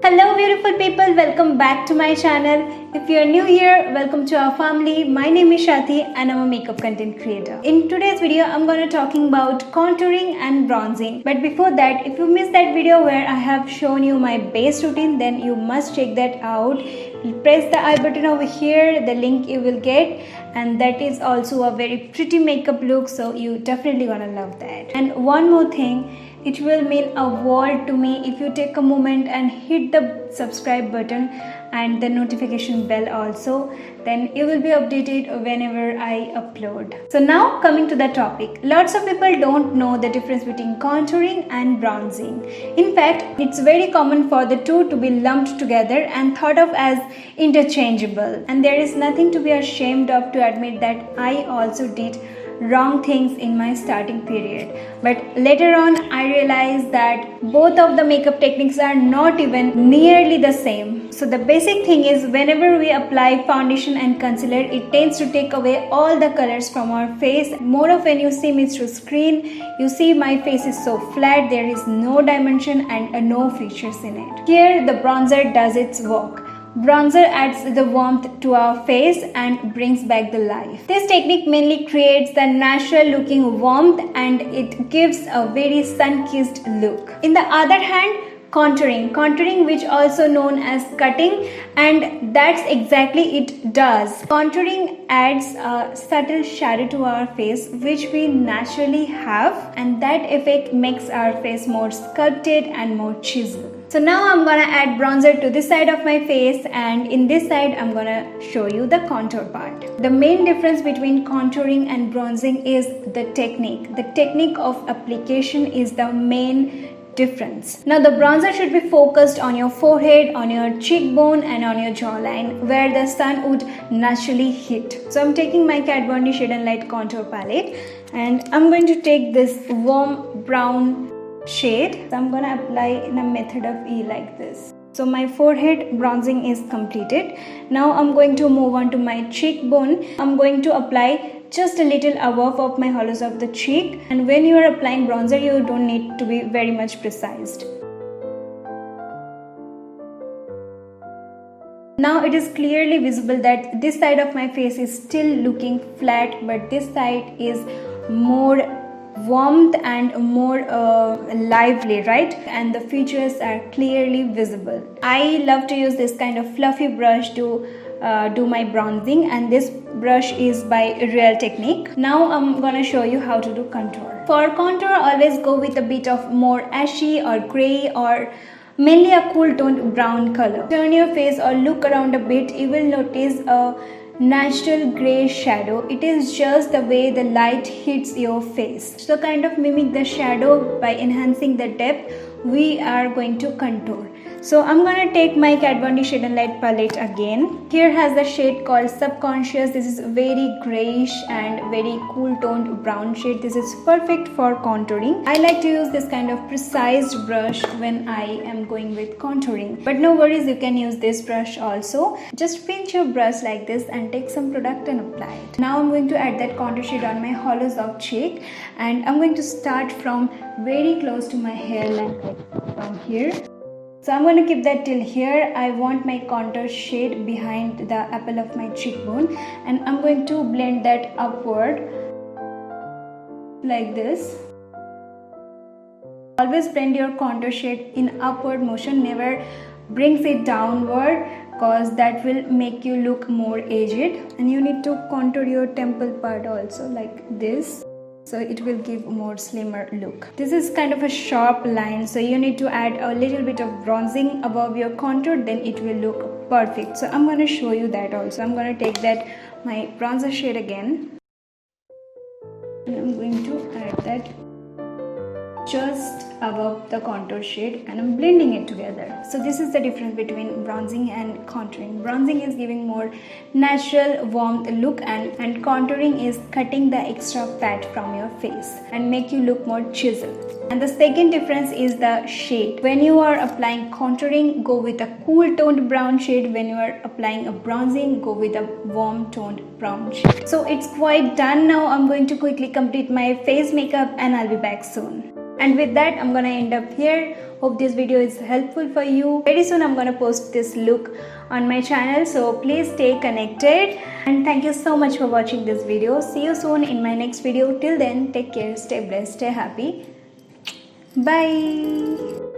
Hello beautiful people, welcome back to my channel. If you are new here, welcome to our family. My name is Shati and I'm a makeup content creator. In today's video, I'm gonna talking about contouring and bronzing. But before that, if you missed that video where I have shown you my base routine, then you must check that out. Press the I button over here, the link you will get, and that is also a very pretty makeup look, so you definitely gonna love that. And one more thing, it will mean a world to me if you take a moment and hit the subscribe button and the notification bell also, then you will be updated whenever I upload. So now coming to the topic, lots of people don't know the difference between contouring and bronzing. In fact, it's very common for the two to be lumped together and thought of as interchangeable, and there is nothing to be ashamed of to admit that I also did wrong things in my starting period, but later on I realized that both of the makeup techniques are not even nearly the same. So the basic thing is, whenever we apply foundation and concealer, it tends to take away all the colors from our face. More of when you see me through screen, you see my face is so flat, there is no dimension and no features in it. Here the bronzer does its work. Bronzer adds the warmth to our face and brings back the life. This technique mainly creates the natural looking warmth and it gives a very sun-kissed look. In the other hand, contouring, which also known as cutting, and that's exactly it does. Contouring adds a subtle shadow to our face which we naturally have, and that effect makes our face more sculpted and more chiseled. So now I'm gonna add bronzer to this side of my face, and in this side I'm gonna show you the contour part. The main difference between contouring and bronzing is the technique. The technique of application is the main difference. Now the bronzer should be focused on your forehead, on your cheekbone and on your jawline where the sun would naturally hit. So I'm taking my Kat Von D Shade and Light contour palette and I'm going to take this warm brown shade. So I'm going to apply in a method of E like this. So my forehead bronzing is completed. Now I'm going to move on to my cheekbone. I'm going to apply just a little above of my hollows of the cheek, and when you are applying bronzer you don't need to be very much precise. Now it is clearly visible that this side of my face is still looking flat, but this side is more warmth and more lively, right? And the features are clearly visible. I love to use this kind of fluffy brush to do my bronzing, and this brush is by Real Technique. Now I'm gonna show you how to do contour. For contour, always go with a bit of more ashy or grey or mainly a cool toned brown color. Turn your face or look around a bit, you will notice a natural grey shadow. It is just the way the light hits your face. So kind of mimic the shadow by enhancing the depth. We are going to contour. So I'm gonna take my Kat Von D Shade and Light palette again. Here has the shade called Subconscious. This is very grayish and very cool toned brown shade. This is perfect for contouring. I like to use this kind of precise brush when I am going with contouring. But no worries, you can use this brush also. Just pinch your brush like this and take some product and apply it. Now I'm going to add that contour shade on my hollows of cheek, and I'm going to start from very close to my hairline, like from here. So I'm going to keep that till here. I want my contour shade behind the apple of my cheekbone, and I'm going to blend that upward like this. Always blend your contour shade in upward motion, never brings it downward, because that will make you look more aged. And you need to contour your temple part also like this, so it will give more slimmer look. This is kind of a sharp line, so you need to add a little bit of bronzing above your contour, then it will look perfect. So I'm going to show you that also. I'm going to take that my bronzer shade again, and I'm going to add that just above the contour shade, and I'm blending it together. So this is the difference between bronzing and contouring. Bronzing is giving more natural warmth look, and contouring is cutting the extra fat from your face and make you look more chiseled. And the second difference is the shade. When you are applying contouring, go with a cool toned brown shade. When you are applying a bronzing, go with a warm toned brown shade. So it's quite done now. I'm going to quickly complete my face makeup and I'll be back soon. And with that, I'm gonna end up here. Hope this video is helpful for you. Very soon I'm gonna post this look on my channel, so please stay connected. And thank you so much for watching this video. See you soon in my next video. Till then, take care, stay blessed, stay happy. Bye.